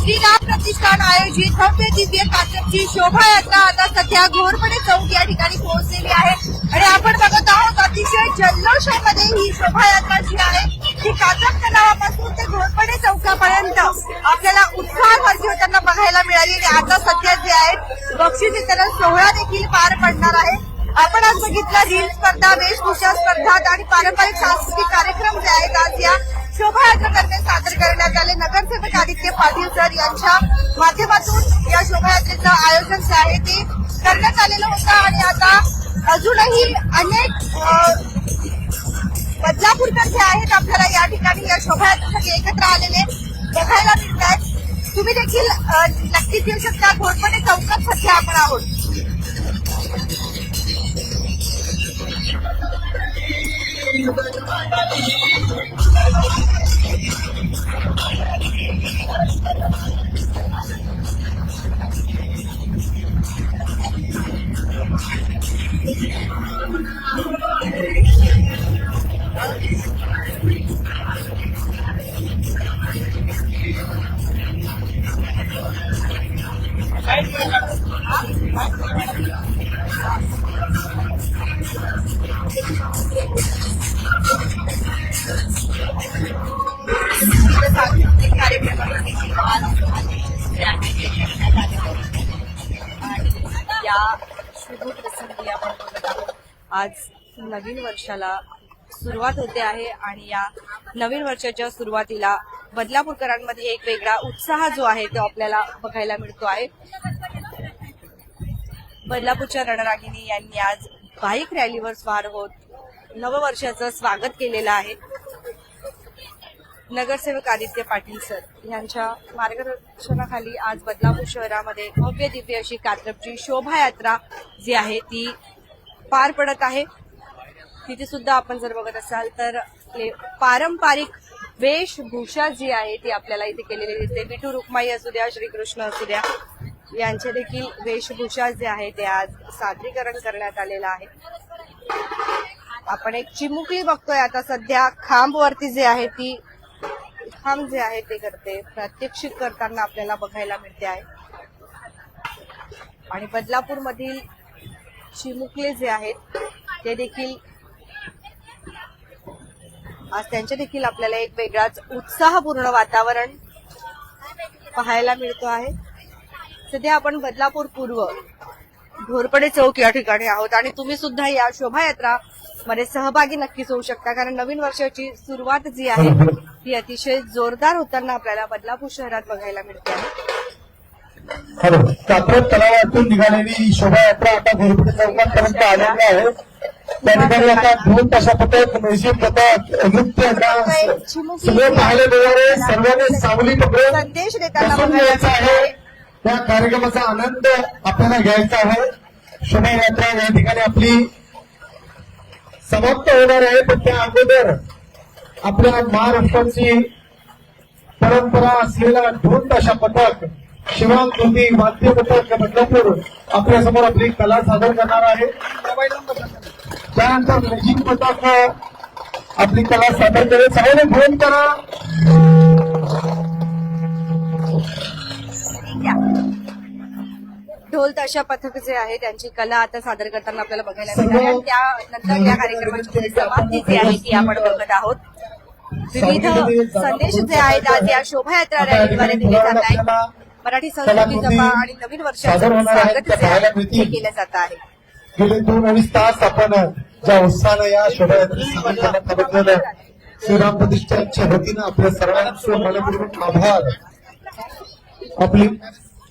श्रीराम प्रतिष्ठान आयोजित भव्य दिव्य कात्रपची शोभायात्रा आता सध्या घोरपडे चौक या ठिकाणी पोहोचलेली आहे आणि आपण बघत आहोत अतिशय जल्लोषामध्ये ही शोभायात्रा जी आहे ती कात्रप तलावापासून ते घोरपडे चौकापर्यंत आपल्याला उत्साह भरती होताना बघायला मिळाली आणि आता सध्या जे आहे बक्षीस वितरण सोहळा देखील पार पडणार आहे। आपण आज बघितलं रील स्पर्धा, वेशभूषा स्पर्धा आणि पारंपरिक सांस्कृतिक कार्यक्रम जे आहेत आज या शोभायात्रा दरम्यान सादर करण्यात आले। नगरसेवक आदित्य पाटील सर यांच्या माध्यमातून या शोभायात्रेचं आयोजन जे आहे ते करण्यात आलेलं होतं आणि आता अजूनही अनेक बदलापूरकर जे आहेत आपल्याला या ठिकाणी या शोभायात्रेसाठी एकत्र आलेले बघायला मिळतात। तुम्ही देखील नक्कीच येऊ शकता। घोरपडे चौकात सध्या आपण आहोत। या शुभ प्रसंगी आपण बघत आहोत आज नवीन वर्षाला सुरुवात होते आहे आणि या नवीन वर्षाच्या सुरुवातीला बदलापूरकरांमध्ये एक वेगळा उत्साह जो आहे तो आपल्याला बघायला मिळतो आहे। बदलापूरच्या रणरागिणी यांनी आज बाईक रॅलीवर स्वार होत नववर्षाचं स्वागत केलेलं आहे। नगरसेवक आदित्य पाटील सर यांच्या मार्गदर्शनाखाली आज बदलापूर शहरामध्ये भव्य दिव्य अशी कात्रपची शोभायात्रा जी आहे ती पार पडत आहे। तिथे सुद्धा आपण जर बघत असाल तर पारंपरिक वेशभूषा जी आहे ती आपल्याला इथे केलेली दिसते। विठू रुक्माई असू द्या, श्रीकृष्ण असू द्या, यांचे देखील वेशभूषा जे आहे ते आज सादरीकरण करण्यात आलेलं आहे। आपण एक चिमुकली बघतोय आता सध्या खांबवरती जे आहे ती खांब जे आहे ते करते प्रात्यक्षिक करताना आपल्याला बघायला मिळते आहे आणि बदलापूर मधील चिमुकले जे आहेत ते देखील आज त्यांचे देखील आपल्याला एक वेगळाच उत्साहपूर्ण वातावरण पाहायला मिळतो आहे। सध्या आपण बदलापूर पूर्व घोरपडे चौक या ठिकाणी आहोत आणि तुम्ही सुद्धा या शोभायात्रा मध्ये सहभागी नक्कीच होऊ शकता कारण नवीन वर्षाची सुरुवात जी आहे ती अतिशय जोरदार होताना आपल्याला बदलापूर शहरात बघायला मिळते आहे। कात्रप तलावातून निघालेली शोभायात्रा आता घोरपडे चौकापर्यंत आलेली आहे। त्या ठिकाणी आता ढोल ताशा पथक, मैसूर पथक, नृत्य सगळे पाहायला मिळणारे सर्वांनी सावली पकडून संदेश देताना बघायचा आहे। त्या कार्यक्रमाचा आनंद आपल्याला घ्यायचा आहे। शोभायात्रा या ठिकाणी आपली समाप्त होणार आहे पण त्या अगोदर आपल्या महाराष्ट्राची परंपरा असलेला ढोल ताशा पथक, शिवांग कृती वाद्य पथक बदलापूर आपल्या समोर आपली कला सादर करणार आहे। त्यानंतर मॅजिक पथक आपली कला सादर करेल। सगळ्यांनी फोन करा। ढोल ताशा पथक जे आहे त्यांची कला आता सादर करताना आपल्याला बघायला मिळणार आहे। त्यानंतर या कार्यक्रमाची समाप्ती जी आहे ती आपण बघत आहोत। विविध संदेश जे आहेत आज या शोभायात्रा रॅलीद्वारे दिले जात आहेत। मराठी संस्कृती जपा आणि नवीन वर्षाचं स्वागत जे आहे ते केलं जात आहे। गेले 2-2.5 तास आपण ज्या उत्साहानं या शोभायात्रेबद्दल श्रीराम प्रतिष्ठानच्या वतीनं आपल्या सर्वांचं मनपूर्वक आभार। आपली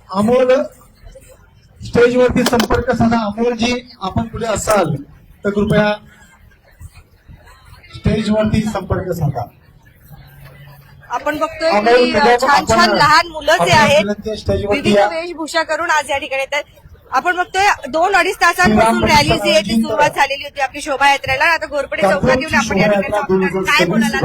अमोल स्टेजवरती संपर्क साधा। अमोलजी आपण कुठे असाल तर कृपया स्टेजवरती संपर्क साधा। आपण बघतोय की छान छान लहान मुलं जे आहेत विविध वेशभूषा करून आज या ठिकाणी येतात। आपण बघतोय 2-2.5 तासांपासून रॅली जी आहे ती सुरुवात झालेली होती आपली शोभायात्रेला। आता घोरपडे चौकात येऊन आपण या ठिकाणी काय बोलायला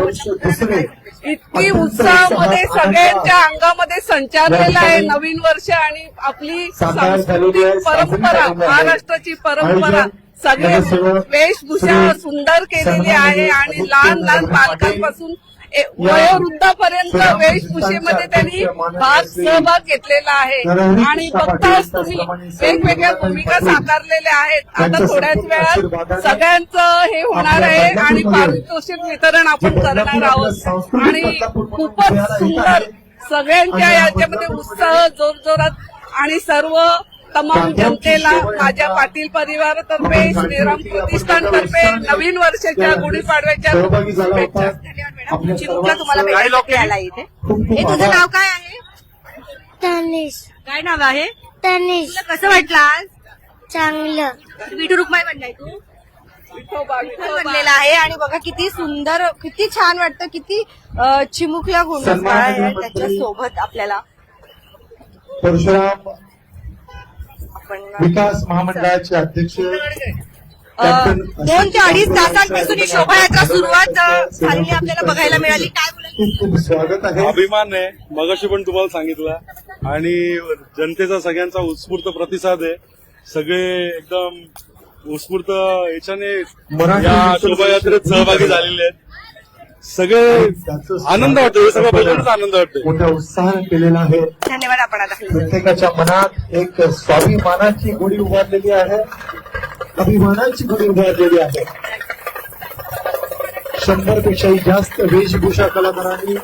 इतकी उत्साहामध्ये सगळ्यांच्या अंगामध्ये संचारलेला आहे नवीन वर्ष आणि आपली सांस्कृतिक परंपरा, महाराष्ट्राची परंपरा सगळे वेशभूषा सुंदर केलेली आहे आणि लहान लहान बालकांपासून वयोवृद्धापर्यंत वेशभूषेमध्ये त्यांनी सहभाग घेतलेला आहे आणि बघताच तुम्ही वेगवेगळ्या भूमिका साकारलेल्या आहेत. आता थोड्याच वेळात सगळ्यांचं हे होणार आहे आणि पारितोषिक वितरण आपण करणार आहोत आणि खूपच सुंदर सगळ्यांच्या याच्यामध्ये उत्साह जोरजोरात आणि सर्व तमाम जनतेला माझ्या पाटील परिवारातर्फे श्रीराम प्रतिष्ठानतर्फे नवीन वर्षाच्या गुढीपाडव्याच्या शुभेच्छा. धन्यवाद मॅडम. चिमुकला तुम्हाला भेटायला आला इथे. हे तुझं नाव काय आहे? तनिष काय नाव आहे? तनिष तुला कसं वाटलं आज? चांगलं विठू रुक्माई बनलाय तू? विठोबा बनलेला आहे आणि बघा किती सुंदर, किती छान वाटतं, किती चिमुकल्या गुणवत्ता आहे त्याच्या सोबत आपल्याला. परशुराम आपण विकास महामंडळाचे अध्यक्ष 2 ते 2.5 तासांपासून ही शोभायात्रा सुरुवात झालेली आपल्याला बघायला मिळाली. काय बोलाल? खूप खूप स्वागत आहे. अभिमान आहे, मगाशी पण तुम्हाला सांगितलं आणि जनतेचा सगळ्यांचा उत्स्फूर्त प्रतिसाद आहे. सगळे एकदम उत्स्फूर्त याच्याने या शोभायात्रेत सहभागी झालेले आहेत. सगळे आनंद वाटतो, हे सगळं बघूनच आनंद वाटतो. मोठ्या उत्साहाने केलेला आहे. धन्यवाद. आपण आता प्रत्येकाच्या मनात एक स्वाभिमानाची गुढी उभारलेली आहे, अभिमानाची गुढी उभारलेली आहे. 100 पेक्षाही जास्त वेशभूषा कलाकारांनी या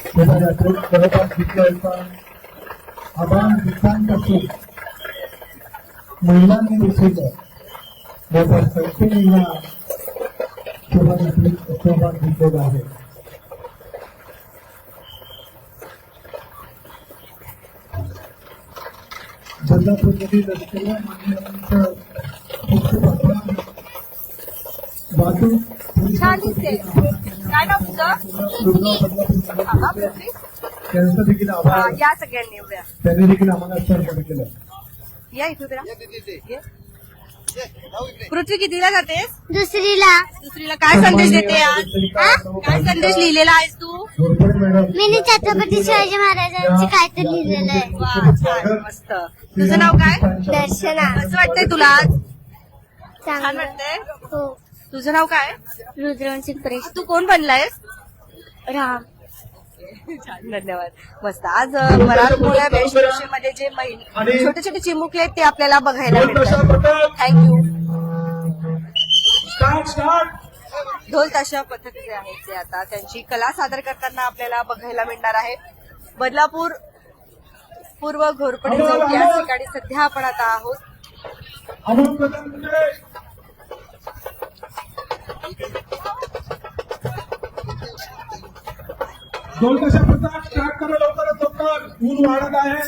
शोभायात्रेत सहभाग घेतला. आभार दिवसांपासून महिलांनी देखील मोठ्या संख्येने या शोभायात्रेत सहभाग घेतलेला आहे. बदलापूरमधील असलेल्या मान्यवरांचं खूप खूप आभार. वाहतूक छान दिसते. काय नाव तुझं? आभा पृथ्वी? त्यांचा देखील आभार. या सगळ्यांनी एवढ्या त्यांनी देखील आम्हाला सहकार्य केलं. या इथे जरा. पृथ्वी कितीला जातेस? दुसरीला दुसरीला. काय संदेश देते आज? काय संदेश लिहिलेला आहेस तू? घोरपडे मॅडम मी छत्रपती शिवाजी महाराजांची काहीतरी लिहिलेलं आहे. वा, छान, मस्त. तुझं नाव काय? दर्शना कसं वाटतंय तुला आज? छान चांगलं वाटतंय. हो. तुझं नाव काय? रुद्रवंशी प्रेष तू कोण बनलायस? राम धन्यवाद. मस्त. आज मराठमोळ्या वेशभूषेमध्ये जे छोटे छोटे चिमुकले आहेत ते आपल्याला बघायला मिळतात. थँक्यू. ढोल ताशा पथक जे आहे ते आता त्यांची कला सादर करताना आपल्याला बघायला मिळणार आहे. बदलापूर पूर्व घोरपडे चौक या ठिकाणी सध्या आपण आता आहोत. दोन कशा प्रकार स्टार्ट करा लवकरात लवकर, ऊन वाढत आहे.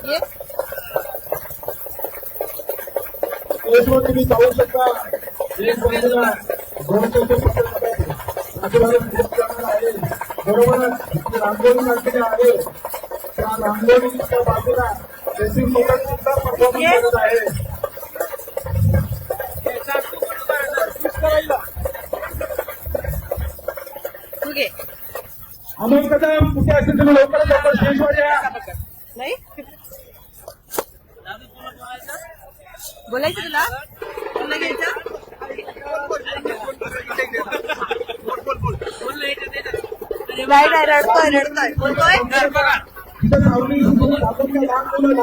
ये. याच्यावर तुम्ही पाहू शकता एक बाजूला दोन आहे, बरोबरच रांगोळी काढलेली आहे. त्या रांगोळीच्या बाजूला रेसिंग मोटर सुद्धा परफॉर्मन्स करत आहे. तू घे. अमोल कदम कुठे असेल तुम्ही लवकरात लवकर स्टेजवर या. नाही बोलायचं तुला? तुला घ्यायचं? नाही नाही, रडतोय बोलतोय. तिथं सावली लहान मुलं लहान मुलं